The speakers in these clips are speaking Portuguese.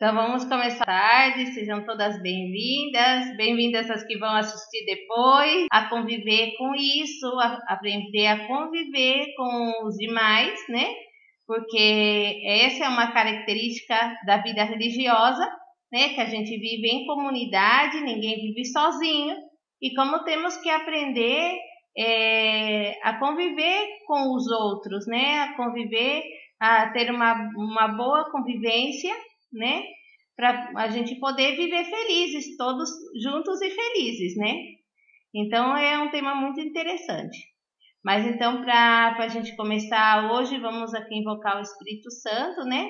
Então vamos começar tarde, sejam todas bem-vindas as que vão assistir depois, a conviver com isso, a aprender a conviver com os demais, né? Porque essa é uma característica da vida religiosa, né? Que a gente vive em comunidade, ninguém vive sozinho, e como temos que aprender a conviver com os outros, né? A conviver, a ter uma boa convivência, né? Para a gente poder viver felizes, todos juntos e felizes, né? Então é um tema muito interessante. Mas então, para a gente começar hoje, vamos aqui invocar o Espírito Santo, né?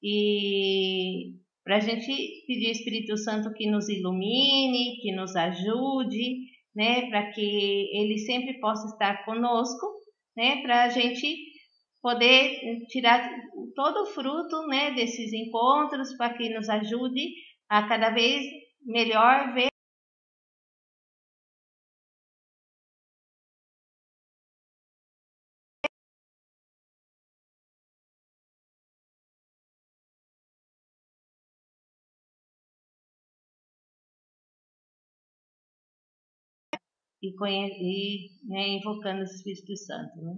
E para a gente pedir ao Espírito Santo que nos ilumine, que nos ajude, né? Para que ele sempre possa estar conosco, né? Para a gente poder tirar todo o fruto, né, desses encontros, para que nos ajude a cada vez melhor ver e né, invocando o Espírito Santo, né?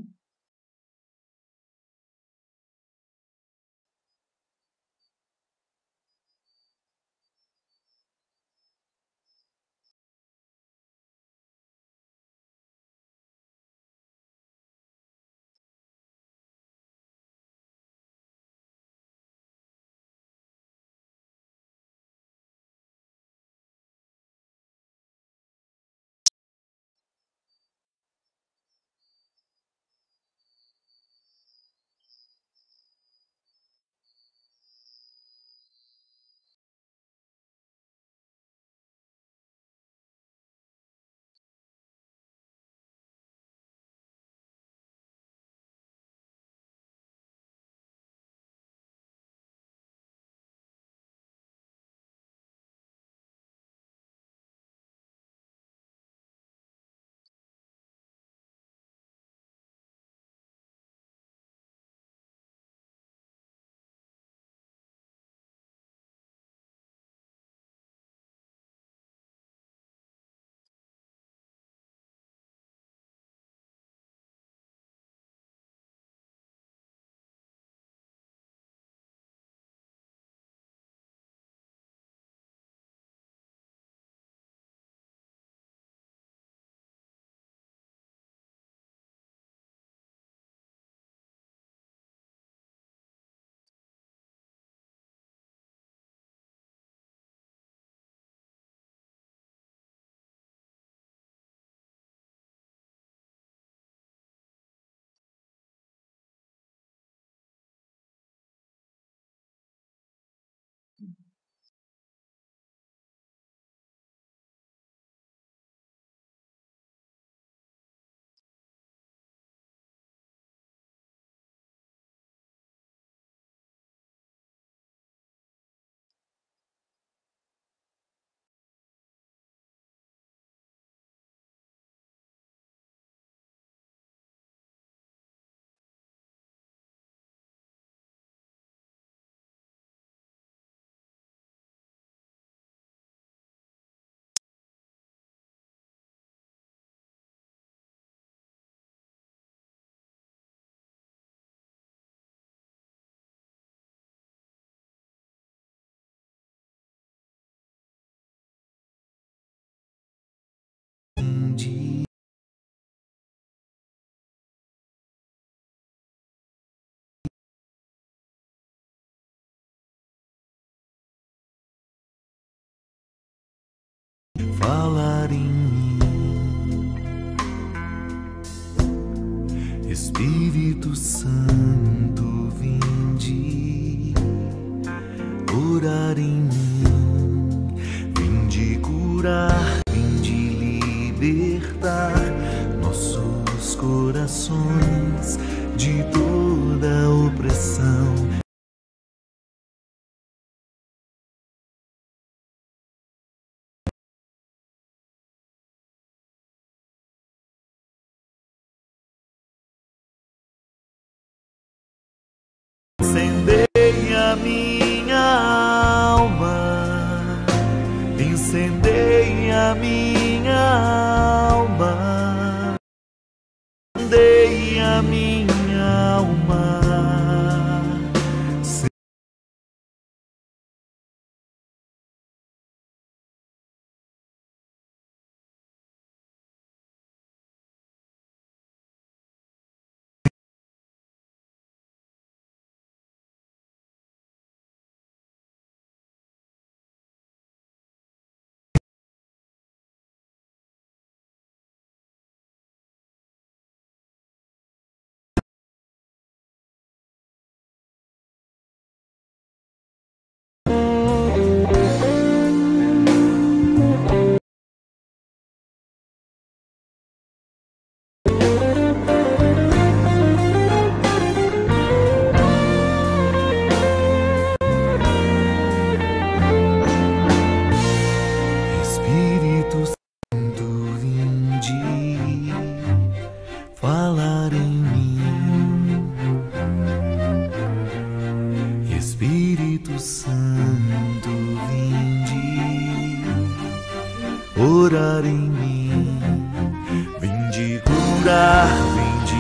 Falar em mim, Espírito Santo, vinde orar em mim, vinde curar, vinde libertar nossos corações de toda opressão. Acendei a minha morar em mim. Vinde curar, vinde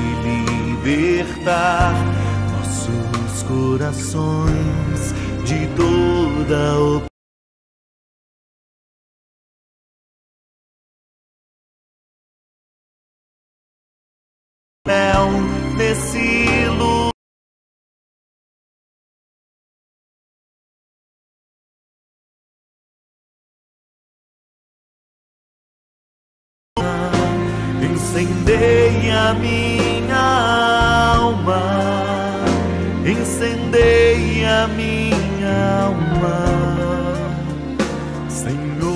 libertar nossos corações de toda opressão. Nesse lugar incendeia minha alma, incendeia minha alma, Senhor.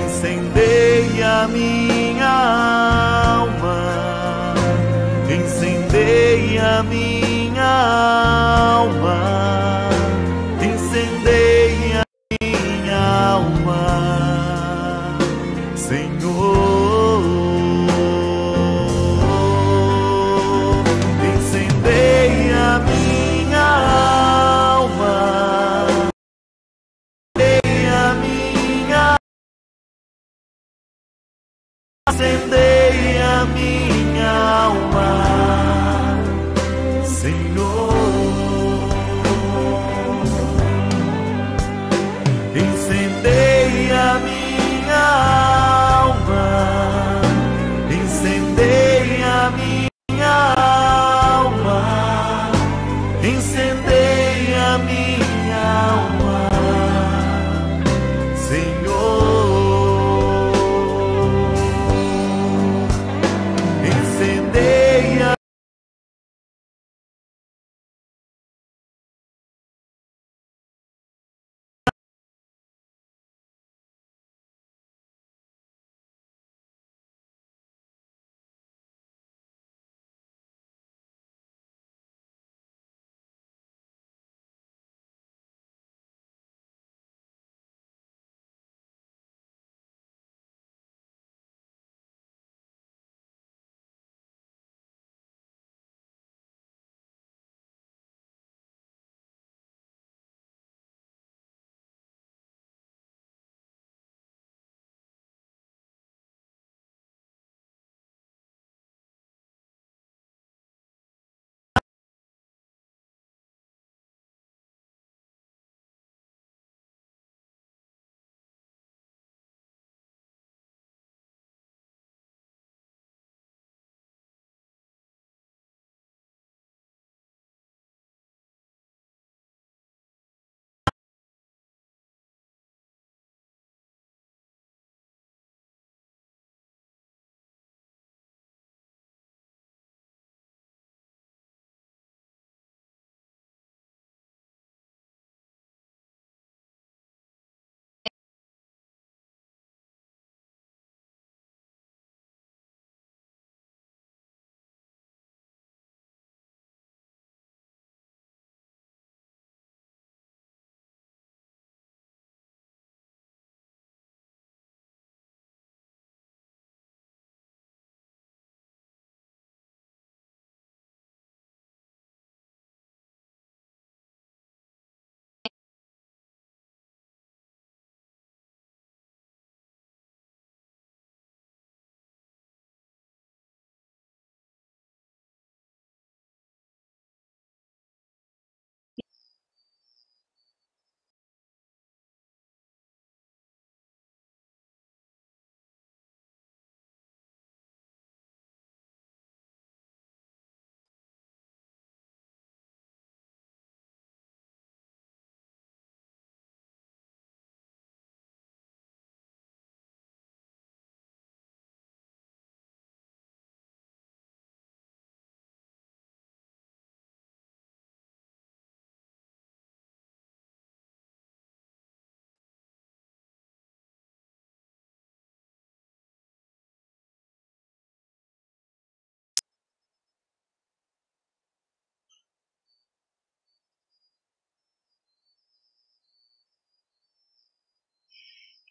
Incendeia minha alma, incendeia minha alma, incendeia minha alma, Senhor. Incendeia minha alma, incendeia minha, incendeia minha alma, Senhor. Incendeia minha alma, incendeia minha alma, incendeia minha alma, Senhor. Incendeia.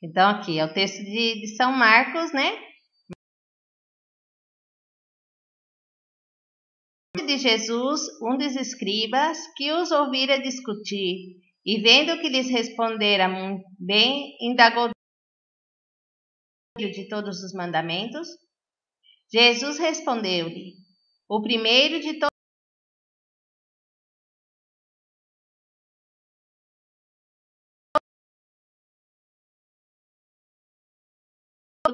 Então, aqui é o texto de São Marcos, né? De Jesus, um dos escribas, que os ouvira discutir, E vendo que lhes respondera muito bem, indagou de todos os mandamentos. Jesus respondeu-lhe: o primeiro de todo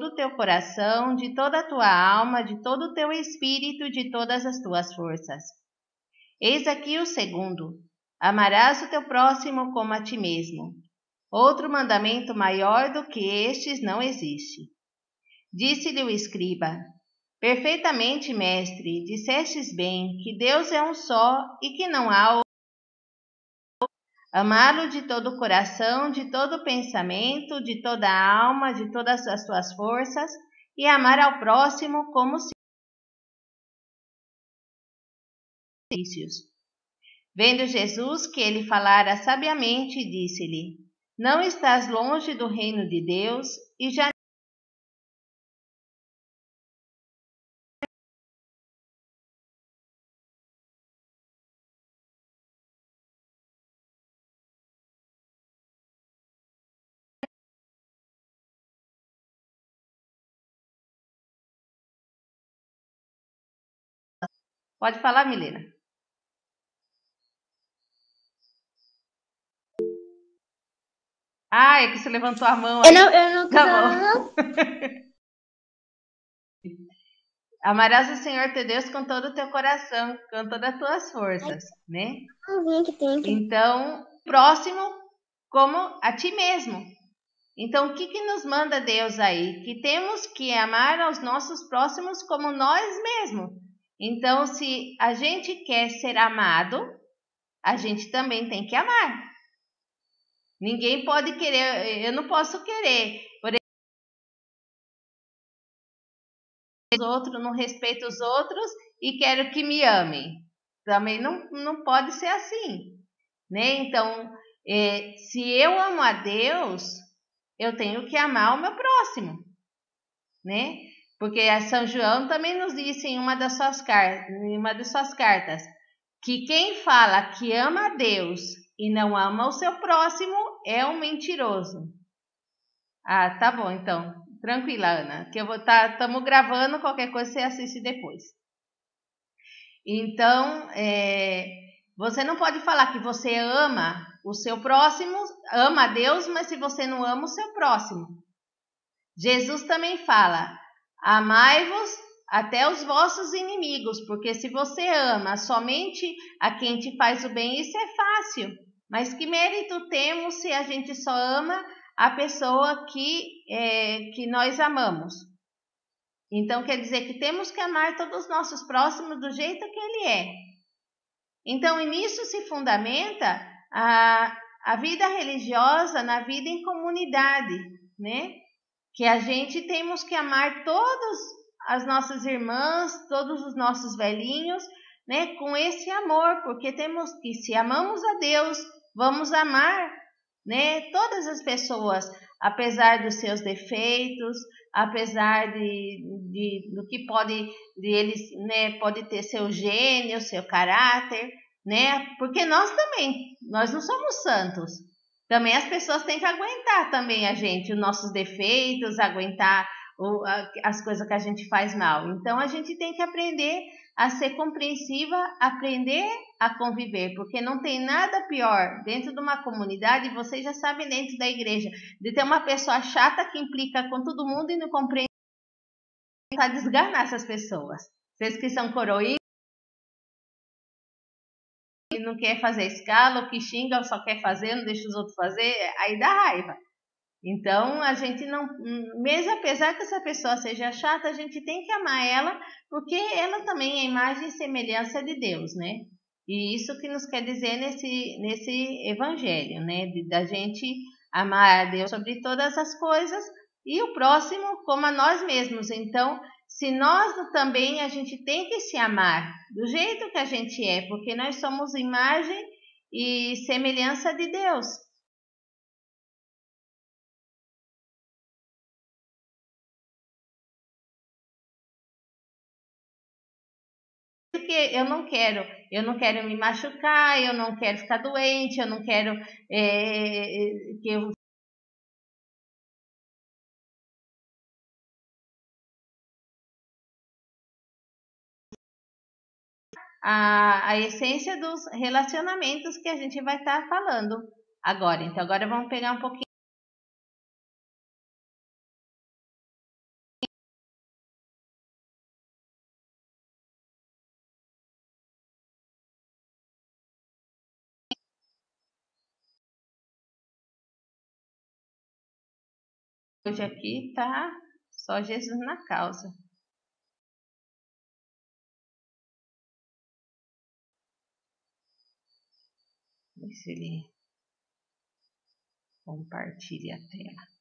o teu coração, de toda a tua alma, de todo o teu espírito, de todas as tuas forças. Eis aqui o segundo: amarás o teu próximo como a ti mesmo. Outro mandamento maior do que estes não existe. Disse-lhe o escriba: perfeitamente, mestre, dissestes bem que Deus é um só e que não há outro. Amá-lo de todo o coração, de todo o pensamento, de toda a alma, de todas as tuas forças, e amar ao próximo como se fosse. Vendo Jesus que ele falara sabiamente, disse-lhe: não estás longe do reino de Deus, e já pode falar, Milena. Ah, é que você levantou a mão aí. Eu não tô Tá falando, bom. Amarás o Senhor teu Deus com todo o teu coração, com todas as tuas forças, né? não. Que tem que... Então, próximo como a ti mesmo. Então, o que nos manda Deus aí? Que temos que amar aos nossos próximos como nós mesmos. Então, se a gente quer ser amado, a gente também tem que amar. Ninguém pode querer, eu não posso querer, por exemplo, os outros, não respeito os outros e quero que me amem. Também não pode ser assim, né? Então, se eu amo a Deus, eu tenho que amar o meu próximo, né? Porque a São João também nos disse em uma das suas cartas, que quem fala que ama a Deus e não ama o seu próximo é um mentiroso. Ah, tá bom, então. Tranquila, Ana, que eu vou estamos gravando, qualquer coisa você assiste depois. Então, você não pode falar que você ama o seu próximo, ama a Deus, mas se você não ama o seu próximo. Jesus também fala: amai-vos até os vossos inimigos, porque se você ama somente a quem te faz o bem, isso é fácil. Mas que mérito temos se a gente só ama a pessoa que nós amamos? Então, quer dizer que temos que amar todos os nossos próximos do jeito que ele é. Então, e nisso se fundamenta a vida religiosa na vida em comunidade, né? Que a gente temos que amar todas as nossas irmãs, todos os nossos velhinhos, né? Com esse amor, porque temos que, se amamos a Deus, vamos amar, né? Todas as pessoas, apesar dos seus defeitos, apesar do que pode eles, né? Pode ter seu gênio, seu caráter, né? Porque nós não somos santos. Também as pessoas têm que aguentar também a gente, os nossos defeitos, aguentar as coisas que a gente faz mal. Então a gente tem que aprender a ser compreensiva, aprender a conviver, porque não tem nada pior dentro de uma comunidade, vocês já sabem, dentro da igreja, de ter uma pessoa chata que implica com todo mundo e não compreende, tentar desganar essas pessoas. Vocês que são coroinhas, que não quer fazer escala, ou que xinga, ou só quer fazer, não deixa os outros fazer, aí dá raiva. Então, a gente não, mesmo apesar que essa pessoa seja chata, a gente tem que amar ela, porque ela também é imagem e semelhança de Deus, né? E isso que nos quer dizer nesse evangelho, né? Da gente amar a Deus sobre todas as coisas e o próximo como a nós mesmos. Então, se nós também, a gente tem que se amar do jeito que a gente é, porque nós somos imagem e semelhança de Deus. Que porque eu não quero me machucar, eu não quero ficar doente, eu não quero que eu a essência dos relacionamentos que a gente vai estar falando agora. Então, agora vamos pegar um pouquinho. Hoje aqui tá só Jesus na causa. Ver se ele compartilha a tela.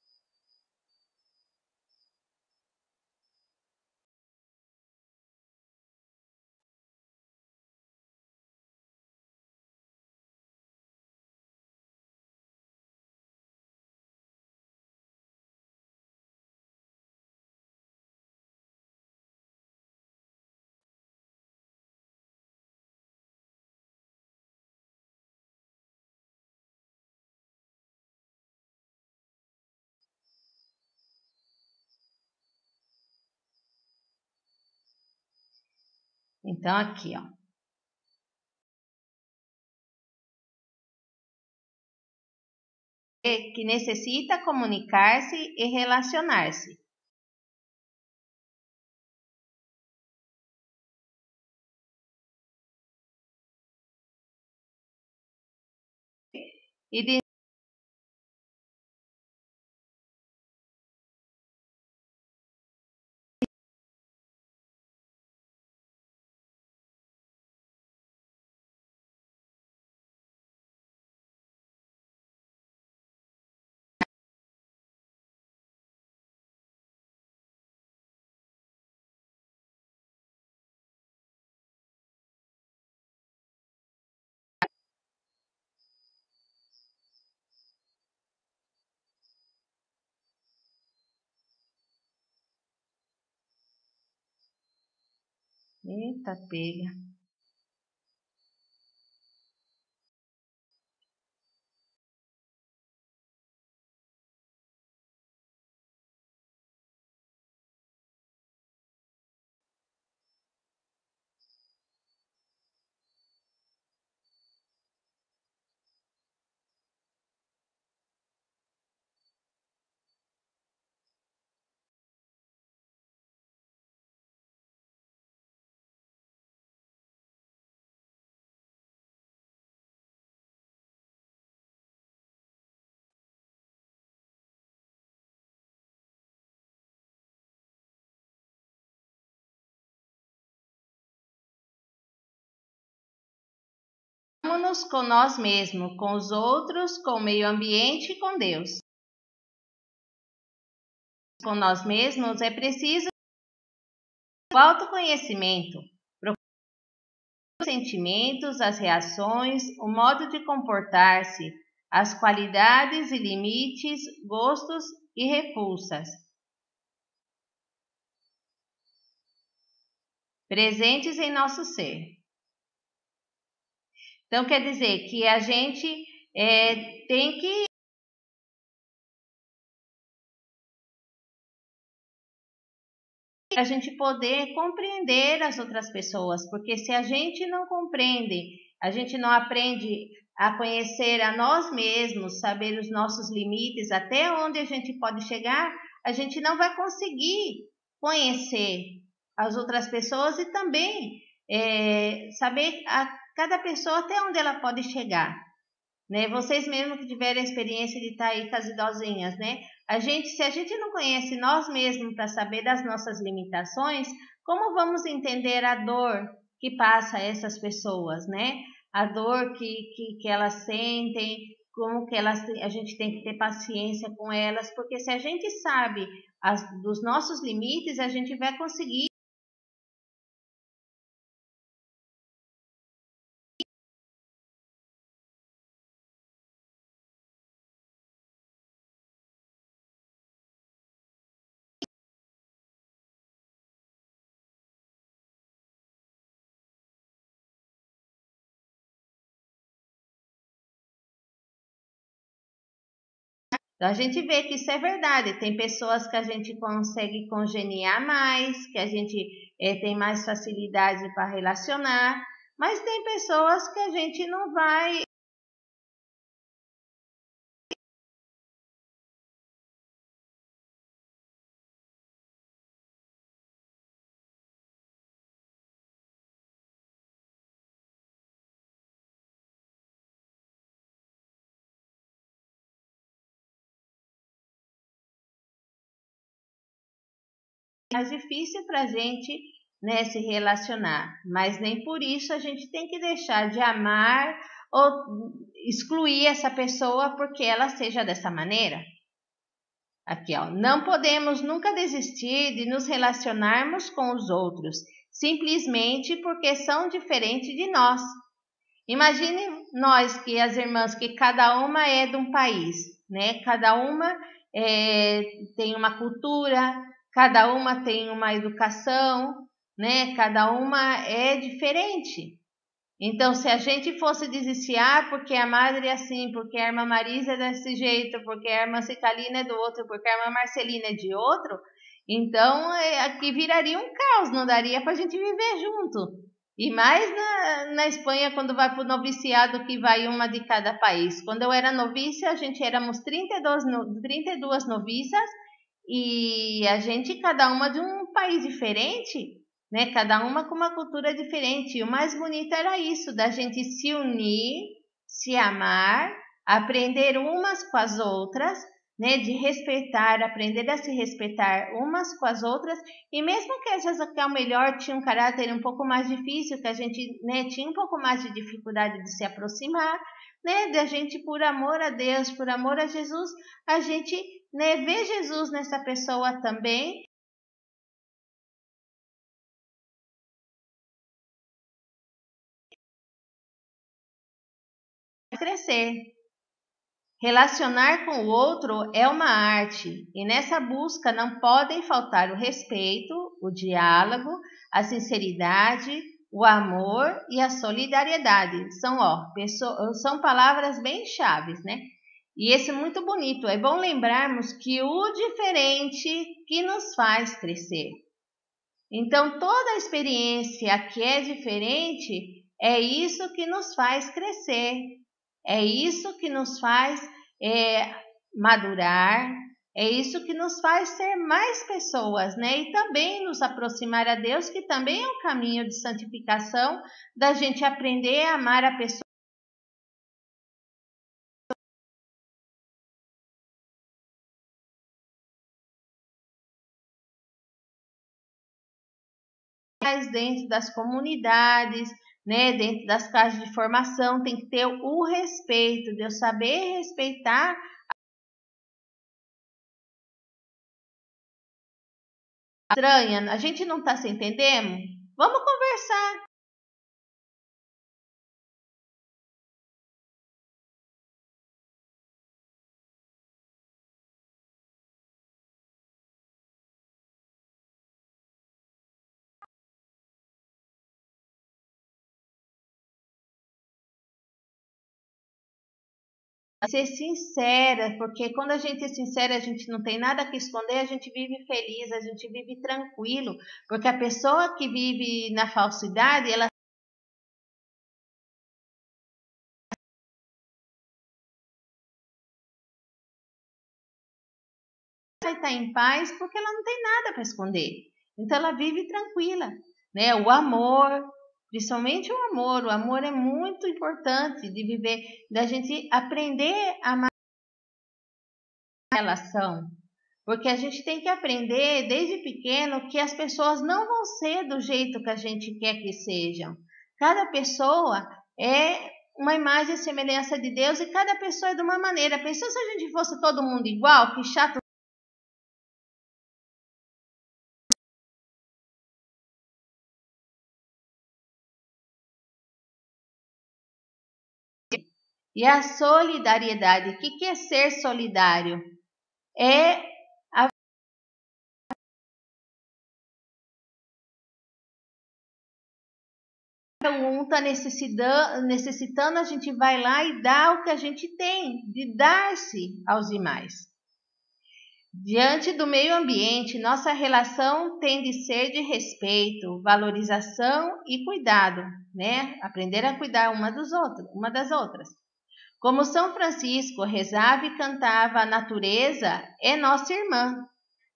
Então, aqui, ó. Que necessita comunicar-se e relacionar-se. E de eita, pega. Vamos com nós mesmos, com os outros, com o meio ambiente e com Deus. Com nós mesmos é preciso o autoconhecimento, os sentimentos, as reações, o modo de comportar-se, as qualidades e limites, gostos e repulsas presentes em nosso ser. Então, quer dizer que a gente tem que a gente poder compreender as outras pessoas, porque se a gente não compreende, a gente não aprende a conhecer a nós mesmos, saber os nossos limites, até onde a gente pode chegar, a gente não vai conseguir conhecer as outras pessoas e também saber a cada pessoa até onde ela pode chegar. Né? Vocês mesmos que tiveram a experiência de estar aí com as idosinhas, né? Se a gente não conhece nós mesmos para saber das nossas limitações, como vamos entender a dor que passa essas pessoas, né? A dor que elas sentem, como que a gente tem que ter paciência com elas, porque se a gente sabe dos nossos limites, a gente vai conseguir Então a gente vê que isso é verdade. Tem pessoas que a gente consegue congeniar mais, que a gente tem mais facilidade para relacionar, mas tem pessoas que a gente não vai. Mais difícil para a gente, né, se relacionar, mas nem por isso a gente tem que deixar de amar ou excluir essa pessoa porque ela seja dessa maneira. Aqui, ó, não podemos nunca desistir de nos relacionarmos com os outros, simplesmente porque são diferentes de nós. Imagine nós que as irmãs, que cada uma é de um país, né? Cada uma tem uma cultura, cada uma tem uma educação, né? Cada uma é diferente. Então, se a gente fosse desistir, porque a madre é assim, porque a irmã Marisa é desse jeito, porque a irmã Citalina é do outro, porque a irmã Marcelina é de outro, então aqui viraria um caos, não daria para a gente viver junto. E mais na Espanha, quando vai para o noviciado, que vai uma de cada país. Quando eu era noviça, a gente éramos 32 noviças e a gente, cada uma de um país diferente, né? Cada uma com uma cultura diferente. E o mais bonito era isso, da gente se unir, se amar, aprender umas com as outras, né? De respeitar, aprender a se respeitar umas com as outras. E mesmo que às vezes o melhor tinha um caráter um pouco mais difícil, que a gente, né, tinha um pouco mais de dificuldade de se aproximar, né? Da gente, por amor a Deus, por amor a Jesus, a gente, né, vê Jesus nessa pessoa também. Crescer. Relacionar com o outro é uma arte e nessa busca não podem faltar o respeito, o diálogo, a sinceridade, o amor e a solidariedade. São palavras bem chaves, né? E esse é muito bonito. É bom lembrarmos que o diferente que nos faz crescer. Então, toda a experiência que é diferente é isso que nos faz crescer. É isso que nos faz madurar, é isso que nos faz ser mais pessoas, né? E também nos aproximar a Deus, que também é um caminho de santificação, da gente aprender a amar a pessoa. Dentro das comunidades, né, dentro das casas de formação, tem que ter o respeito, de eu saber respeitar. Estranha, a gente não está se entendendo? Vamos conversar. Ser sincera, porque quando a gente é sincera, a gente não tem nada que esconder, a gente vive feliz, a gente vive tranquilo, porque a pessoa que vive na falsidade, ela vai estar em paz porque ela não tem nada para esconder. Então ela vive tranquila, né? O amor, principalmente o amor é muito importante de viver, da gente aprender a amar a relação. Porque a gente tem que aprender desde pequeno que as pessoas não vão ser do jeito que a gente quer que sejam. Cada pessoa é uma imagem e semelhança de Deus e cada pessoa é de uma maneira. Pensou se a gente fosse todo mundo igual? Que chato. E a solidariedade. O que é ser solidário? É um está necessitando, a gente vai lá e dá o que a gente tem, de dar-se aos demais. Diante do meio ambiente, nossa relação tem de ser de respeito, valorização e cuidado, né? Aprender a cuidar uma das outras. Como São Francisco rezava e cantava, a natureza é nossa irmã,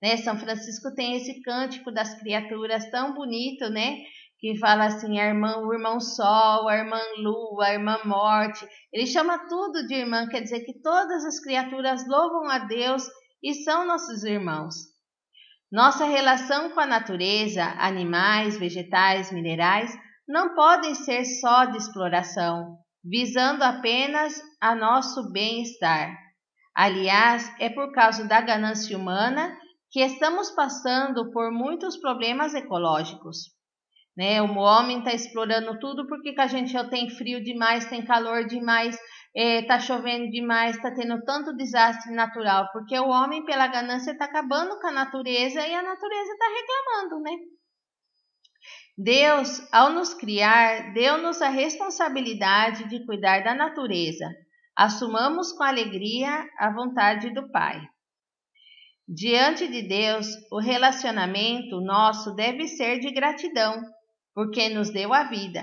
né? São Francisco tem esse cântico das criaturas tão bonito, né? Que fala assim, o irmão sol, a irmã lua, a irmã morte. Ele chama tudo de irmã, quer dizer que todas as criaturas louvam a Deus e são nossos irmãos. Nossa relação com a natureza, animais, vegetais, minerais, não podem ser só de exploração, visando apenas a nosso bem-estar. Aliás, é por causa da ganância humana que estamos passando por muitos problemas ecológicos. Né? O homem está explorando tudo porque que a gente já tem frio demais, tem calor demais, está chovendo demais, está tendo tanto desastre natural, porque o homem, pela ganância, está acabando com a natureza e a natureza está reclamando, né? Deus, ao nos criar, deu-nos a responsabilidade de cuidar da natureza. Assumamos com alegria a vontade do Pai. Diante de Deus, o relacionamento nosso deve ser de gratidão, porque nos deu a vida,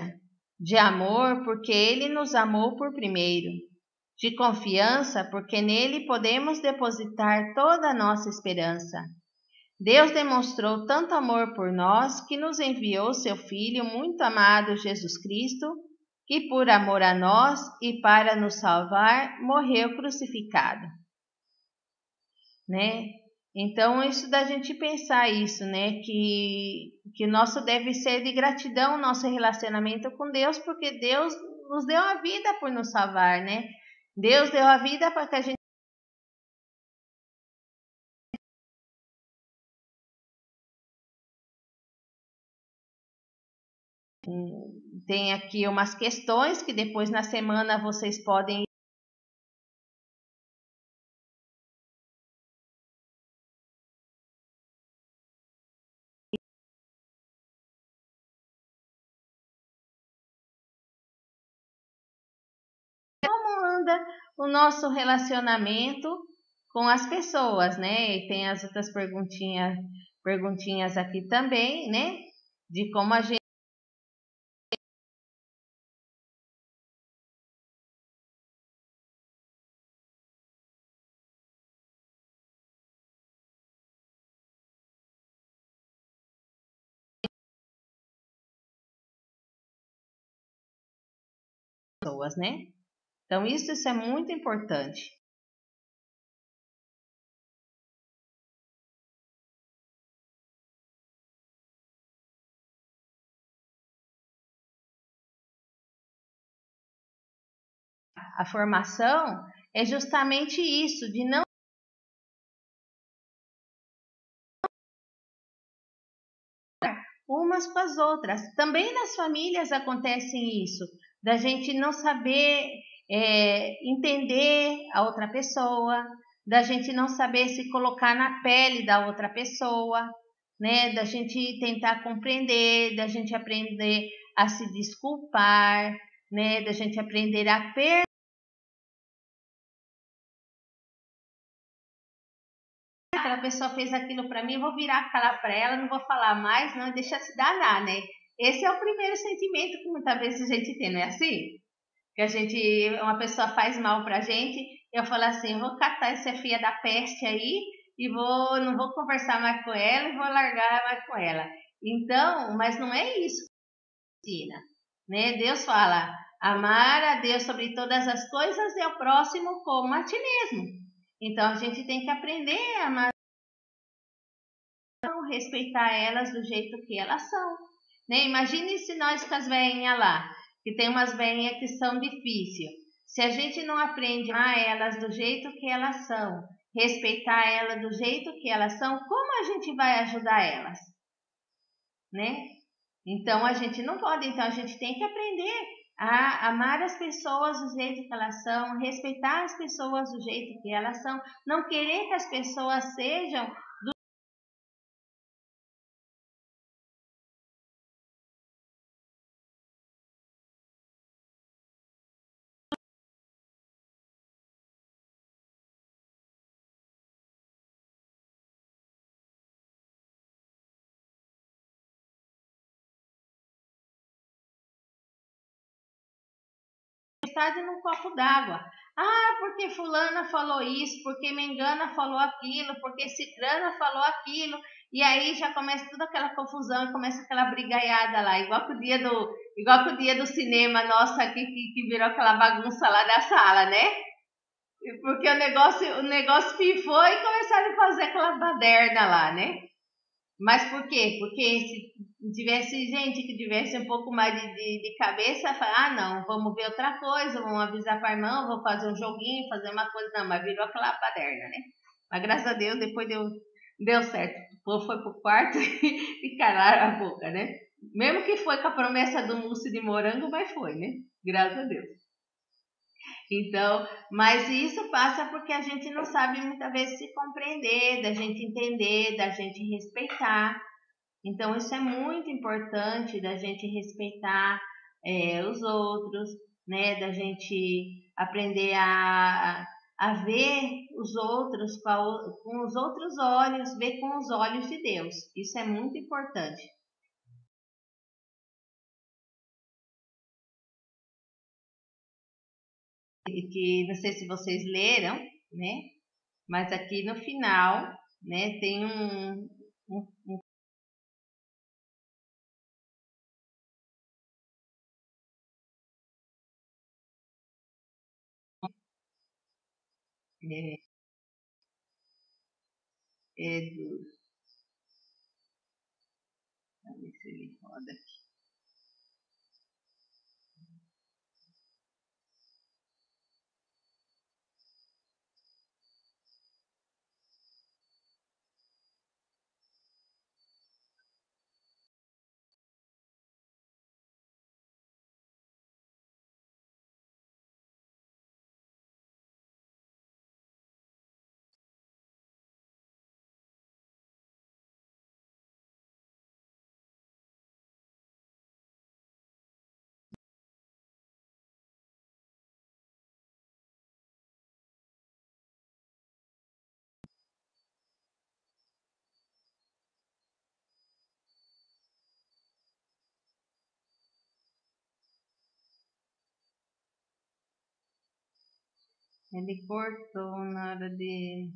de amor, porque Ele nos amou por primeiro, de confiança, porque nele podemos depositar toda a nossa esperança. Deus demonstrou tanto amor por nós que nos enviou seu Filho muito amado, Jesus Cristo, que por amor a nós e para nos salvar, morreu crucificado. Né? Então, isso da gente pensar isso, né? Que nosso deve ser de gratidão, nosso relacionamento com Deus, porque Deus nos deu a vida por nos salvar, né? Deus deu a vida para que a gente tem aqui umas questões que depois na semana vocês podem como anda o nosso relacionamento com as pessoas, né? E tem as outras perguntinhas aqui também, né? De como a gente pessoas, né? Então isso é muito importante. A formação é justamente isso, de não umas com as outras. Também nas famílias acontece isso, da gente não saber entender a outra pessoa, da gente não saber se colocar na pele da outra pessoa, né? Da gente tentar compreender, da gente aprender a se desculpar, né? Da gente aprender a perdoar. Aquela pessoa fez aquilo para mim, eu vou virar a cara para ela, não vou falar mais, não, deixa se danar, né? Esse é o primeiro sentimento que muitas vezes a gente tem, não é assim? Que uma pessoa faz mal pra gente, eu falo assim, eu vou catar essa filha da peste aí e não vou conversar mais com ela e vou largar mais com ela. Então, mas não é isso que ensina, né? Deus fala, amar a Deus sobre todas as coisas e ao próximo como a ti mesmo. Então, a gente tem que aprender a amar, respeitar elas do jeito que elas são, né? Imagine se nós com as veinhas lá, que tem umas veinhas que são difíceis. Se a gente não aprende a amar elas do jeito que elas são, respeitar elas do jeito que elas são, como a gente vai ajudar elas, né? Então a gente não pode, então a gente tem que aprender a amar as pessoas do jeito que elas são, respeitar as pessoas do jeito que elas são, não querer que as pessoas sejam tempestade num copo d'água. Ah, porque fulana falou isso, porque mengana falou aquilo, porque cicrana falou aquilo. E aí já começa toda aquela confusão e começa aquela brigaiada lá, igual que o dia do cinema nosso aqui, que virou aquela bagunça lá da sala, né? Porque o negócio pifou e começaram a fazer aquela baderna lá, né? Mas por quê? Porque se tivesse gente que tivesse um pouco mais de cabeça, falar, não, vamos ver outra coisa, vamos avisar para a irmã, vamos fazer um joguinho, fazer uma coisa. Não, mas virou aquela baderna, né? Mas graças a Deus, depois deu certo. O povo foi pro quarto e calaram a boca, né? Mesmo que foi com a promessa do mousse de morango, mas foi, né? Graças a Deus. Então, mas isso passa porque a gente não sabe muitas vezes se compreender, da gente entender, da gente respeitar. Então, isso é muito importante, da gente respeitar os outros, né? Da gente aprender a ver os outros com os outros olhos, ver com os olhos de Deus. Isso é muito importante. E que não sei se vocês leram, né? Mas aqui no final, né, tem um é, do, vamos ver se ele roda aqui. Ele cortou na hora de...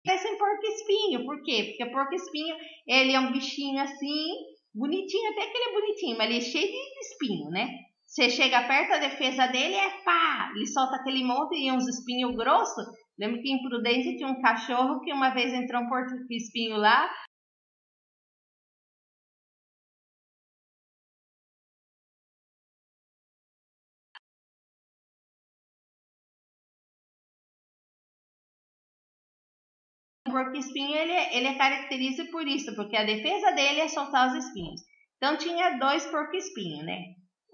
Parece um porco-espinho, por quê? Porque o porco-espinho, ele é um bichinho assim, bonitinho, até que ele é bonitinho, mas ele é cheio de espinho, né? Você chega perto, a defesa dele é pá! Ele solta aquele monte e uns espinhos grossos. Lembro que em Prudente tinha um cachorro que uma vez entrou um porco-espinho lá. O porco-espinho, ele é característico por isso, porque a defesa dele é soltar os espinhos. Então tinha 2 porco-espinhos, né?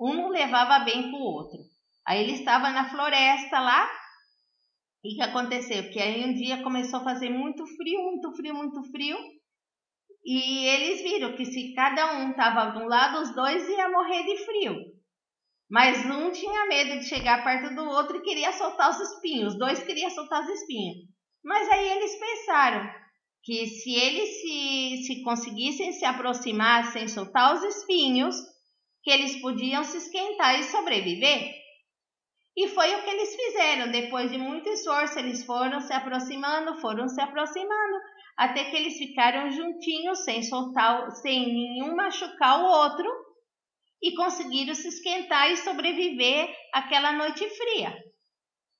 Um não levava bem com o outro. Aí ele estava na floresta lá. E o que aconteceu? Que aí um dia começou a fazer muito frio, muito frio, muito frio. E eles viram que se cada um estava de um lado, os dois iam morrer de frio. Mas um tinha medo de chegar perto do outro e queria soltar os espinhos. Os dois queriam soltar os espinhos. Mas aí eles pensaram que se eles se conseguissem se aproximar sem soltar os espinhos, que eles podiam se esquentar e sobreviver. E foi o que eles fizeram. Depois de muito esforço, eles foram se aproximando, até que eles ficaram juntinhos, sem soltar, sem nenhum machucar o outro, e conseguiram se esquentar e sobreviver àquela noite fria.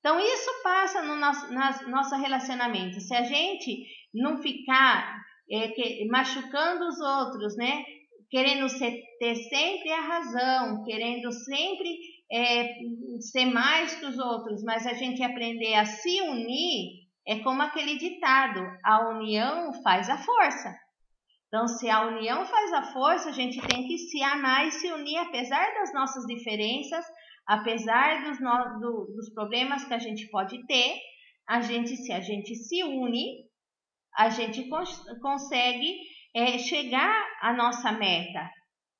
Então, isso passa no nosso relacionamento. Se a gente não ficar machucando os outros, né? Querendo ter sempre a razão, querendo sempre ser mais que os outros, mas a gente aprender a se unir, é como aquele ditado: a união faz a força. Então, se a união faz a força, a gente tem que se amar e se unir, apesar das nossas diferenças, apesar dos problemas que a gente pode ter. Se a gente se une, a gente consegue chegar à nossa meta,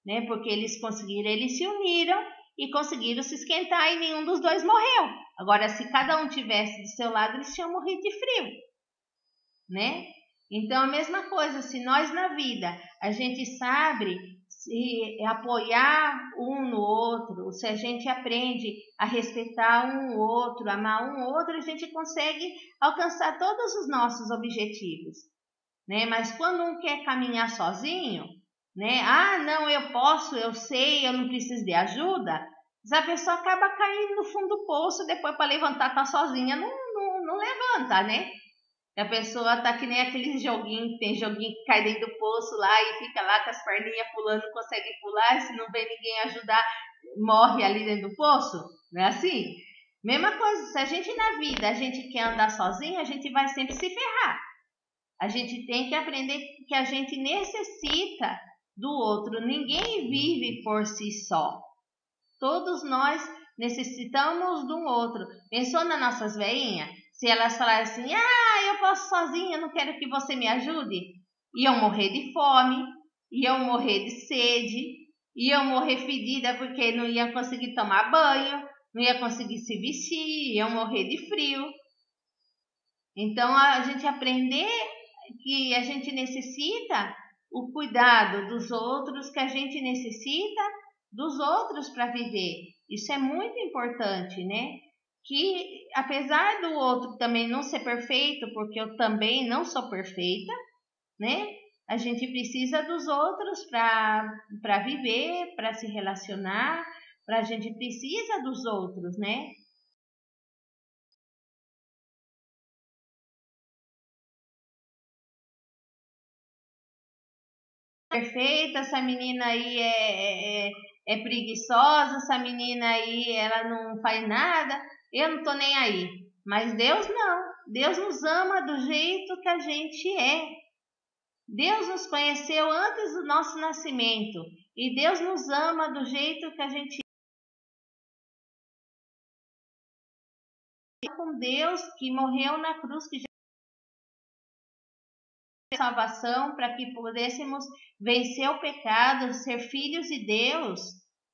né? Porque eles se uniram e conseguiram se esquentar e nenhum dos dois morreu. Agora, se cada um tivesse do seu lado, eles tinham morrido de frio, né? Então, a mesma coisa, se nós na vida a gente sabe se apoiar um no outro, se a gente aprende a respeitar um outro, amar um outro, a gente consegue alcançar todos os nossos objetivos, né? Mas quando um quer caminhar sozinho, né? Ah, não, eu posso, eu sei, eu não preciso de ajuda. A pessoa acaba caindo no fundo do poço, depois para levantar tá sozinha, não levanta, né? A pessoa tá que nem aqueles joguinhos, tem joguinho que cai dentro do poço lá e fica lá com as perninhas pulando, não consegue pular, se não vem ninguém ajudar, morre ali dentro do poço, não é assim? Mesma coisa, se a gente na vida, a gente quer andar sozinho, a gente vai sempre se ferrar. A gente tem que aprender que a gente necessita do outro, ninguém vive por si só. Todos nós necessitamos de um outro. Pensou nas nossas veinhas? Se elas falarem assim, eu posso sozinha, eu não quero que você me ajude. Iam morrer de fome, iam morrer de sede, iam morrer fedida porque não iam conseguir tomar banho, não iam conseguir se vestir, iam morrer de frio. Então, a gente aprender que a gente necessita o cuidado dos outros, que a gente necessita dos outros para viver. Isso é muito importante, né? Que apesar do outro também não ser perfeito, porque eu também não sou perfeita, né? A gente precisa dos outros para viver, para se relacionar, a gente precisa dos outros, né? Perfeita, essa menina aí é preguiçosa, essa menina aí ela não faz nada, eu não tô nem aí. Mas Deus não, Deus nos ama do jeito que a gente é. Deus nos conheceu antes do nosso nascimento e Deus nos ama do jeito que a gente é, com Deus que morreu na cruz, que salvação para que pudéssemos vencer o pecado, ser filhos de Deus,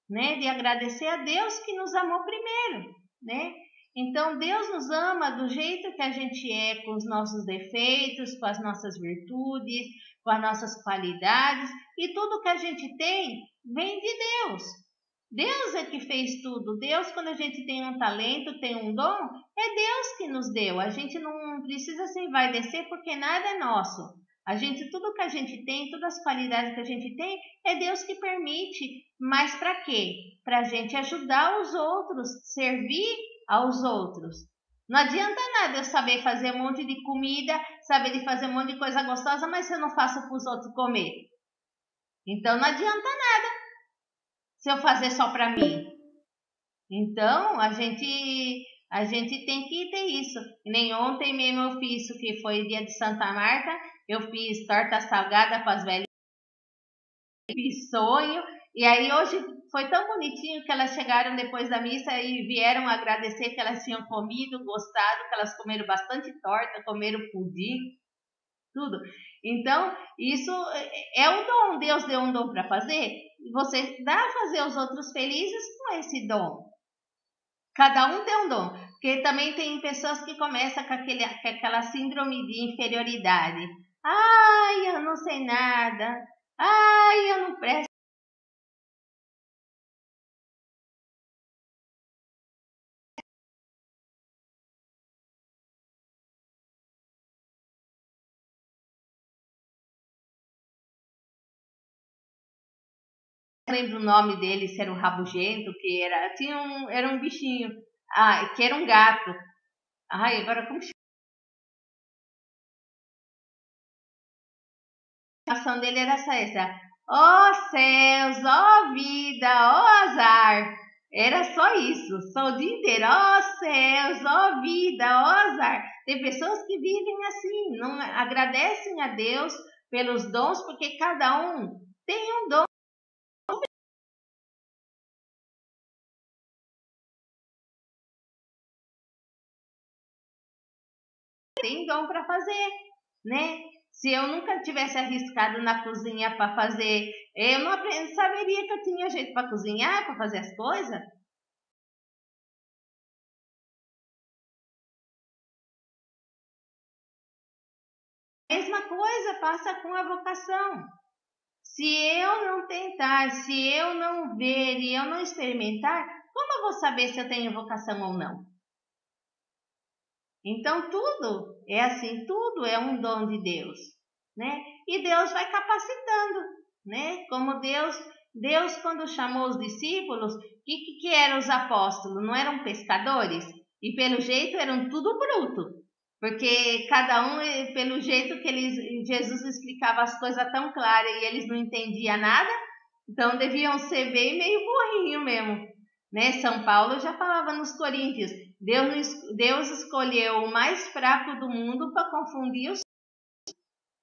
né? De agradecer a Deus que nos amou primeiro, né? Então Deus nos ama do jeito que a gente é, com os nossos defeitos, com as nossas virtudes, com as nossas qualidades, e tudo que a gente tem vem de Deus. Deus é que fez tudo. Deus, quando a gente tem um talento, tem um dom, é Deus que nos deu. A gente não precisa se envaidecer porque nada é nosso. Tudo que a gente tem, todas as qualidades que a gente tem, é Deus que permite. Mas para quê? Para a gente ajudar os outros, servir aos outros. Não adianta nada eu saber fazer um monte de comida, saber de fazer um monte de coisa gostosa, mas se eu não faço para os outros comer. Então não adianta nada se eu fazer só para mim. Então a gente tem que ter isso. E nem ontem mesmo eu fiz isso, que foi dia de Santa Marta, eu fiz torta salgada para as velhas, fiz sonho, e aí hoje foi tão bonitinho que elas chegaram depois da missa e vieram agradecer que elas tinham comido, gostado, que elas comeram bastante torta, comeram pudim, tudo. Então, isso é um dom. Deus deu um dom para fazer, e você dá a fazer os outros felizes com esse dom. Cada um tem um dom, porque também tem pessoas que começam com aquela síndrome de inferioridade. Ai, eu não sei nada. Ai, eu não presto. Não lembro o nome dele, se era um rabugento, que era. Era um bichinho. Ah, que era um gato. Ai, agora como chama? A ação dele era essa. Ó céus, ó vida, ó azar. Era só isso, só o dia inteiro. Ó céus, ó vida, ó azar. Tem pessoas que vivem assim, não agradecem a Deus pelos dons, porque cada um tem um dom. Tem dom para fazer, né? Se eu nunca tivesse arriscado na cozinha para fazer, eu não saberia que eu tinha jeito para cozinhar, para fazer as coisas. Mesma coisa passa com a vocação. Se eu não tentar, se eu não ver e eu não experimentar, como eu vou saber se eu tenho vocação ou não? Então tudo é assim, tudo é um dom de Deus, né? E Deus vai capacitando, né? Como Deus quando chamou os discípulos, que eram os apóstolos? Não eram pescadores? E pelo jeito eram tudo bruto, porque cada um, pelo jeito que Jesus explicava as coisas tão claras e eles não entendiam nada, então deviam ser bem meio burrinho mesmo, né? São Paulo já falava nos Coríntios, Deus escolheu o mais fraco do mundo para confundir os.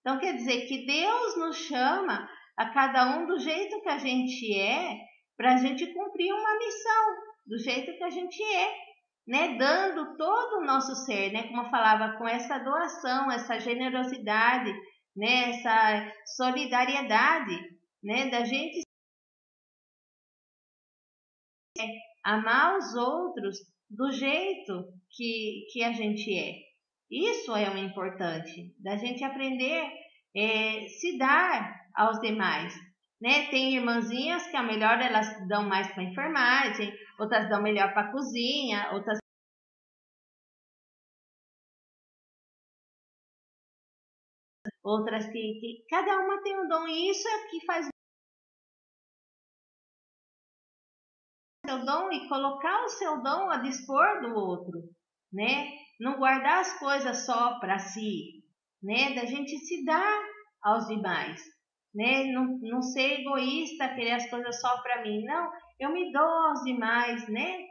Então quer dizer que Deus nos chama a cada um do jeito que a gente é, para a gente cumprir uma missão, do jeito que a gente é, né? Dando todo o nosso ser, né? Como eu falava, com essa doação, essa generosidade, né? Essa solidariedade, né? Da gente amar os outros do jeito que a gente é. Isso é o importante, da gente aprender se dar aos demais. Né? Tem irmãzinhas que a melhor elas dão mais para enfermagem, outras dão melhor para cozinha, outras que cada uma tem um dom, e isso é o que faz o seu dom e colocar o seu dom a dispor do outro, né? Não guardar as coisas só para si, né? Da gente se dar aos demais, né? Não ser egoísta, querer as coisas só para mim, não. Eu me dou aos demais, né?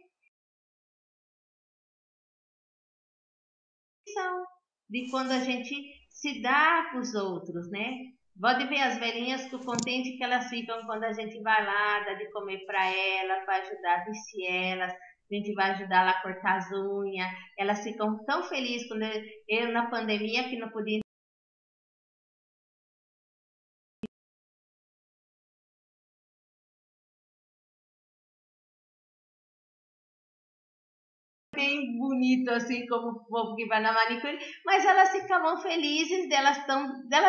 De quando a gente se dá para os outros, né? Pode ver as velhinhas com o contente que elas ficam quando a gente vai lá, dá de comer para elas, vai ajudar a vestir elas, a gente vai ajudar lá a cortar as unhas. Elas ficam tão felizes quando eu na pandemia que não podia bem bonito assim como o povo que vai na manicure, mas elas ficavam felizes delas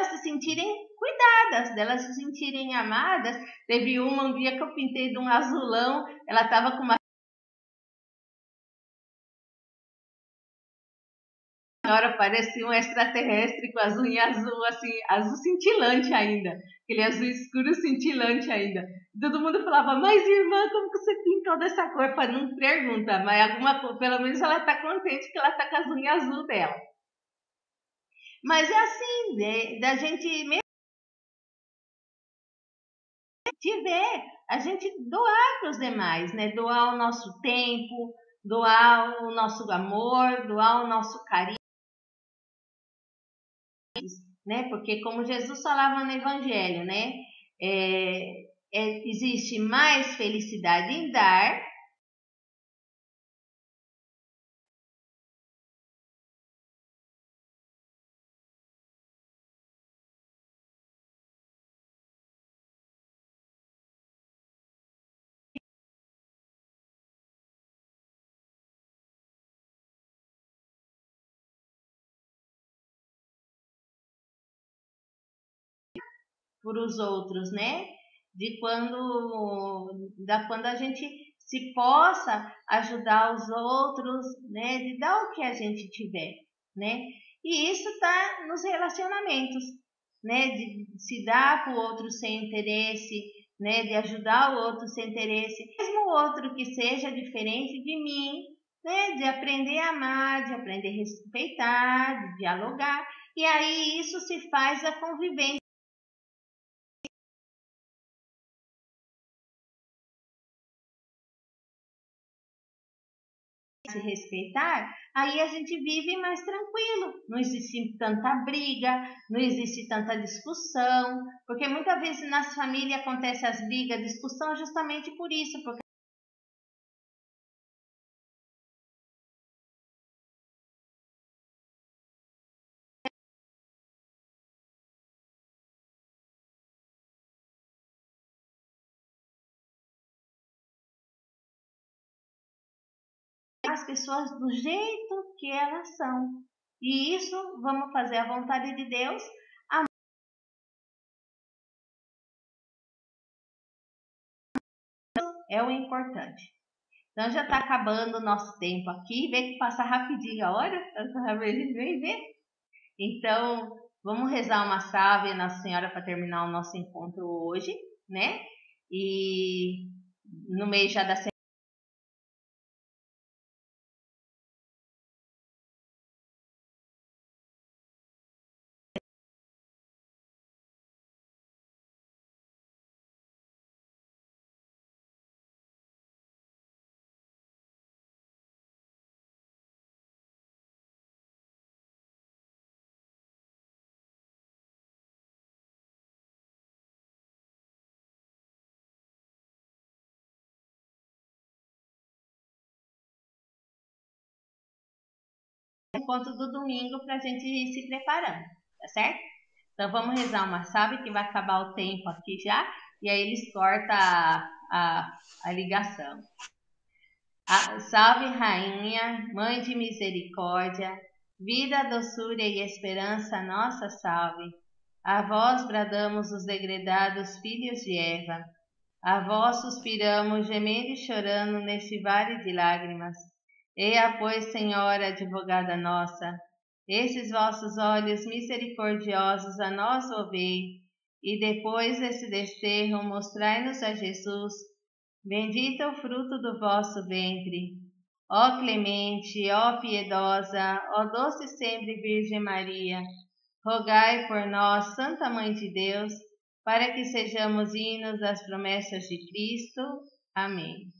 se sentirem cuidadas, delas se sentirem amadas. Teve um dia que eu pintei de um azulão, ela estava com uma senhora, parecia um extraterrestre com as unhas azul, assim, azul cintilante ainda, aquele azul escuro cintilante ainda. Todo mundo falava, mas irmã, como que você pintou dessa cor? Falei, não pergunta, mas pelo menos ela está contente que ela está com as unhas azul dela. Mas é assim, da gente mesmo tiver, a gente doar para os demais, né? Doar o nosso tempo, doar o nosso amor, doar o nosso carinho, né? Porque como Jesus falava no Evangelho, né? Existe mais felicidade em dar por os outros, né? Quando a gente se possa ajudar os outros, né? De dar o que a gente tiver, né? E isso está nos relacionamentos, né? De se dar para o outro sem interesse, né? De ajudar o outro sem interesse, mesmo o outro que seja diferente de mim, né? De aprender a amar, de aprender a respeitar, de dialogar. E aí isso se faz a convivência se respeitar, aí a gente vive mais tranquilo. Não existe tanta briga, não existe tanta discussão, porque muitas vezes nas famílias acontecem as brigas, discussão justamente por isso, porque as pessoas do jeito que elas são. E isso, vamos fazer a vontade de Deus. É o importante. Então já está acabando o nosso tempo aqui. Vê que passa rapidinho a hora, a gente nem vê. Então, vamos rezar uma salve à Nossa Senhora para terminar o nosso encontro hoje, né? E no mês já da semana, encontro do domingo para a gente ir se preparando, tá certo? Então vamos rezar uma salve que vai acabar o tempo aqui já, e aí eles cortam a ligação. Salve Rainha, Mãe de Misericórdia, vida, doçura e esperança, nossa salve. A vós bradamos os degredados filhos de Eva, a vós suspiramos, gemendo e chorando neste vale de lágrimas. Eia, pois, Senhora, advogada nossa, esses vossos olhos misericordiosos a nós volvei, e depois desse desterro mostrai-nos a Jesus, bendito é o fruto do vosso ventre. Ó clemente, ó piedosa, ó doce sempre Virgem Maria, rogai por nós, Santa Mãe de Deus, para que sejamos dignos das promessas de Cristo. Amém.